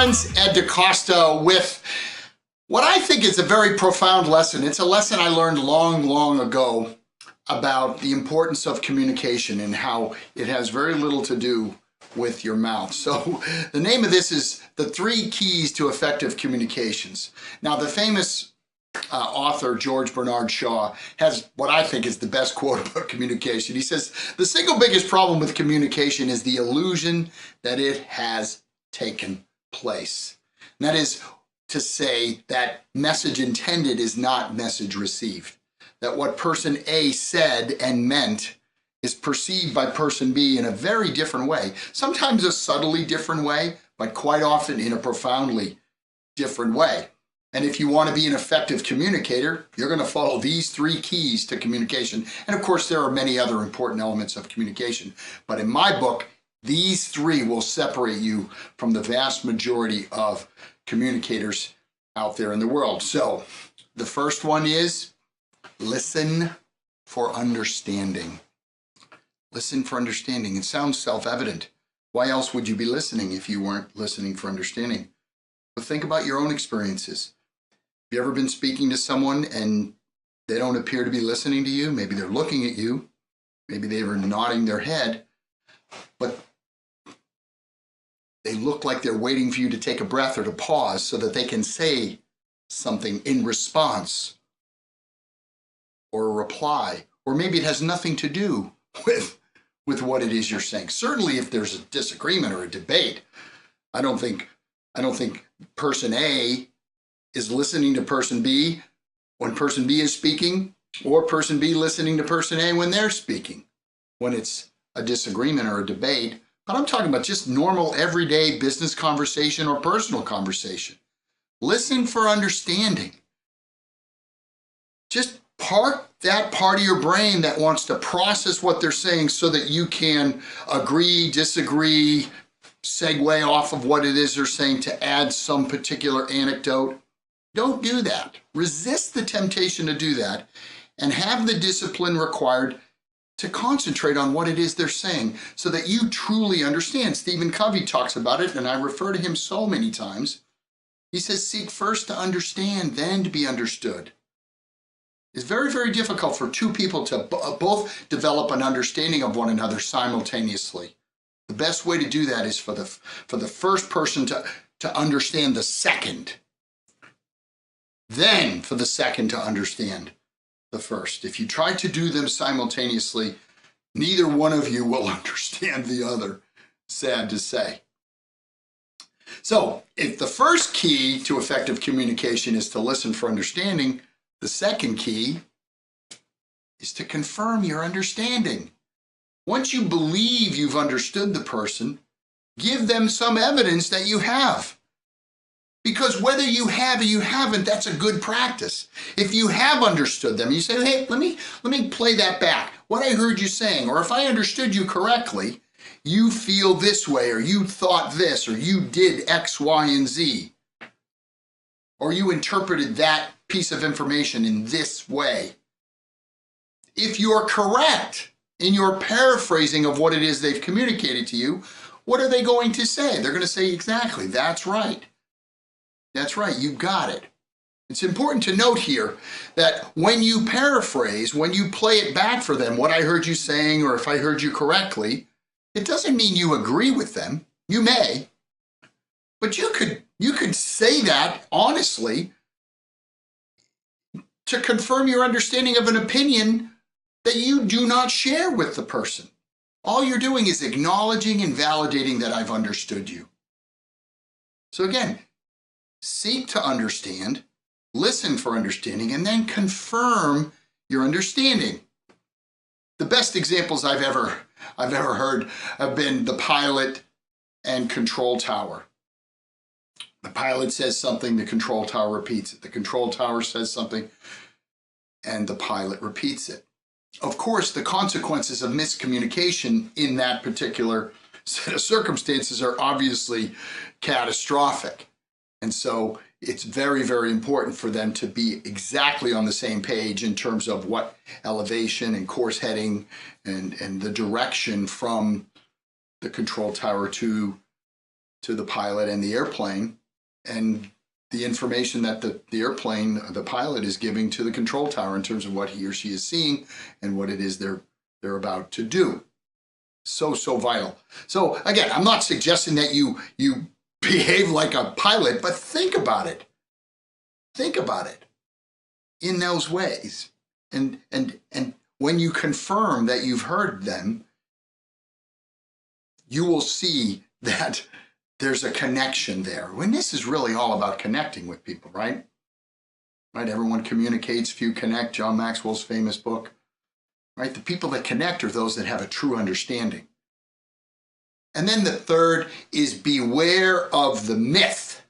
friends, Ed DeCosta with what I think is a very profound lesson. It's a lesson I learned long, long ago about the importance of communication and how it has very little to do with your mouth. So the name of this is The 3 Keys to Effective Communications. Now, the famous author George Bernard Shaw has what I think is the best quote about communication. He says, the single biggest problem with communication is the illusion that it has taken place. And that is to say that message intended is not message received. That what person A said and meant is perceived by person B in a very different way. Sometimes a subtly different way, but quite often in a profoundly different way. And if you want to be an effective communicator, you're going to follow these 3 keys to communication. And of course, there are many other important elements of communication. But in my book, these 3 will separate you from the vast majority of communicators out there in the world. So the first one is listen for understanding. Listen for understanding. It sounds self-evident. Why else would you be listening if you weren't listening for understanding? But think about your own experiences. Have you ever been speaking to someone and they don't appear to be listening to you? Maybe they're looking at you. Maybe they were nodding their head, but they look like they're waiting for you to take a breath or to pause so that they can say something in response or a reply. Or maybe it has nothing to do with what it is you're saying. Certainly if there's a disagreement or a debate, I don't think person A is listening to person B when person B is speaking, or person B listening to person A when they're speaking, when it's a disagreement or a debate. But I'm talking about just normal, everyday business conversation or personal conversation. Listen for understanding. Just park that part of your brain that wants to process what they're saying so that you can agree, disagree, segue off of what it is they're saying to add some particular anecdote. Don't do that. Resist the temptation to do that and have the discipline required to concentrate on what it is they're saying so that you truly understand. Stephen Covey talks about it, and I refer to him so many times. He says, seek first to understand, then to be understood. It's very, very difficult for 2 people to both develop an understanding of one another simultaneously. The best way to do that is for the first person to understand the second. Then for the second to understand the first. If you try to do them simultaneously, neither one of you will understand the other, sad to say. So if the first key to effective communication is to listen for understanding, the second key is to confirm your understanding. Once you believe you've understood the person, give them some evidence that you have. Because whether you have or you haven't, that's a good practice. If you have understood them, you say, hey, let me play that back. What I heard you saying, or if I understood you correctly, you feel this way, or you thought this, or you did X, Y, and Z. Or you interpreted that piece of information in this way. If you're correct in your paraphrasing of what it is they've communicated to you, what are they going to say? They're going to say, exactly, that's right. That's right, you got it. It's important to note here that when you paraphrase, when you play it back for them, what I heard you saying, or if I heard you correctly, it doesn't mean you agree with them. You may, but you could say that honestly to confirm your understanding of an opinion that you do not share with the person. All you're doing is acknowledging and validating that I've understood you. So again, seek to understand, listen for understanding, and then confirm your understanding. The best examples I've ever heard have been the pilot and control tower. The pilot says something, the control tower repeats it. The control tower says something, and the pilot repeats it. Of course, the consequences of miscommunication in that particular set of circumstances are obviously catastrophic. And so it's very, very important for them to be exactly on the same page in terms of what elevation and course heading and the direction from the control tower to to the pilot and the airplane, and the information that the pilot is giving to the control tower in terms of what he or she is seeing and what it is they're about to do. So vital. So again, I'm not suggesting that you behave like a pilot, but think about it. Think about it in those ways. And when you confirm that you've heard them, you will see that there's a connection there. When this is really all about connecting with people, right? Right? Everyone communicates, few connect, John Maxwell's famous book. Right? The people that connect are those that have a true understanding. And then the third is beware of the myth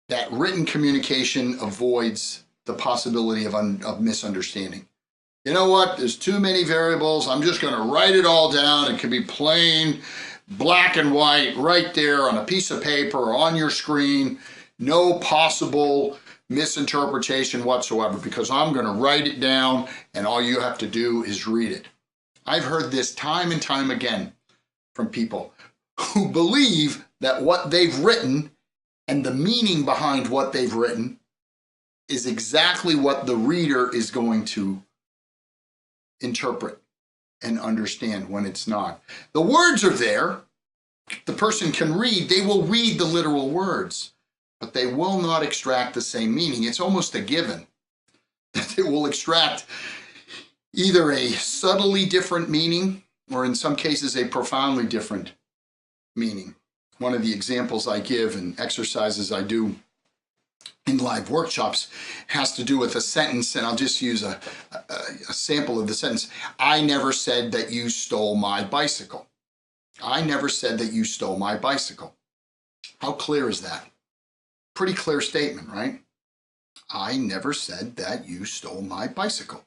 that written communication avoids the possibility of misunderstanding. You know what? There's too many variables. I'm just going to write it all down. It can be plain, black and white, right there on a piece of paper or on your screen. No possible misinterpretation whatsoever, because I'm going to write it down and all you have to do is read it. I've heard this time and time again from people who believe that what they've written and the meaning behind what they've written is exactly what the reader is going to interpret and understand, when it's not. The words are there. The person can read. They will read the literal words, but they will not extract the same meaning. It's almost a given that they will extract either a subtly different meaning or in some cases a profoundly different meaning. One of the examples I give and exercises I do in live workshops has to do with a sentence, and I'll just use a sample of the sentence. I never said that you stole my bicycle. I never said that you stole my bicycle. How clear is that? Pretty clear statement, right? I never said that you stole my bicycle.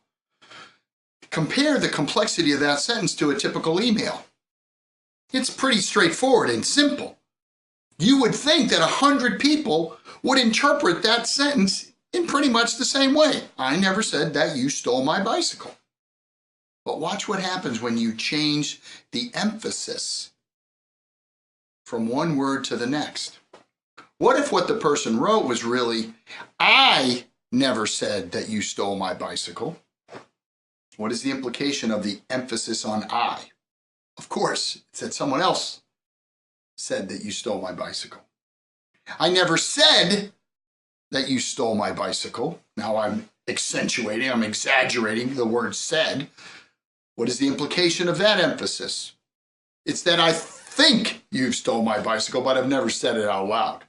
Compare the complexity of that sentence to a typical email. It's pretty straightforward and simple. You would think that 100 people would interpret that sentence in pretty much the same way. I never said that you stole my bicycle. But watch what happens when you change the emphasis from one word to the next. What if what the person wrote was really, I never said that you stole my bicycle? What is the implication of the emphasis on I? Of course, it's that someone else said that you stole my bicycle. I never said that you stole my bicycle. Now I'm accentuating, I'm exaggerating the word said. What is the implication of that emphasis? It's that I think you stole my bicycle, but I've never said it out loud.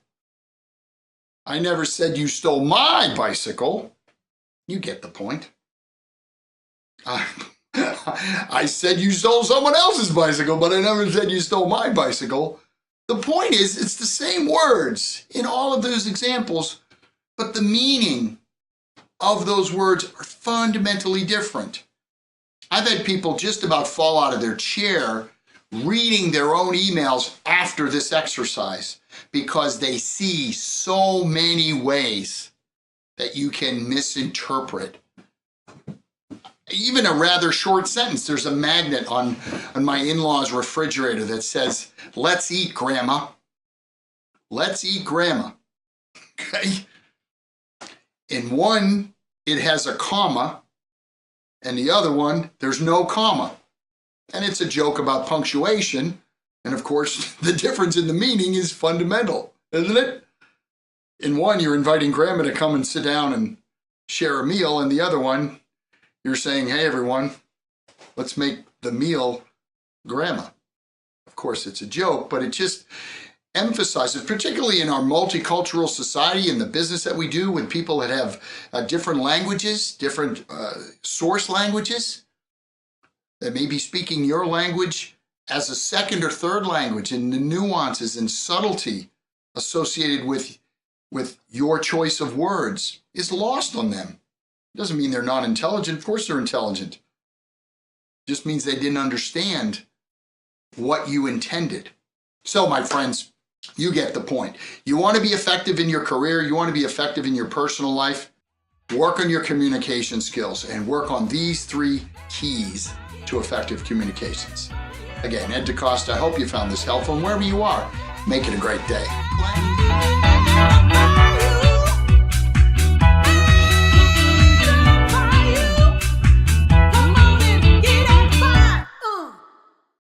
I never said you stole my bicycle. You get the point. I said you stole someone else's bicycle, but I never said you stole my bicycle. The point is, it's the same words in all of those examples, but the meaning of those words are fundamentally different. I've had people just about fall out of their chair reading their own emails after this exercise because they see so many ways that you can misinterpret even a rather short sentence. There's a magnet on my in-laws' refrigerator that says, let's eat, Grandma. Let's eat, Grandma. Okay? In one, it has a comma, and the other one, there's no comma. And it's a joke about punctuation. And of course, the difference in the meaning is fundamental, isn't it? In one, you're inviting Grandma to come and sit down and share a meal, and the other one, you're saying, hey, everyone, let's make the meal Grandma. Of course, it's a joke, but it just emphasizes, particularly in our multicultural society and the business that we do with people that have different languages, different source languages, that may be speaking your language as a second or third language, and the nuances and subtlety associated with your choice of words is lost on them. It doesn't mean they're not intelligent. Of course they're intelligent. It just means they didn't understand what you intended. So, my friends, you get the point. You want to be effective in your career. You want to be effective in your personal life. Work on your communication skills and work on these 3 keys to effective communications. Again, Ed DeCosta, I hope you found this helpful. And wherever you are, Make it a great day.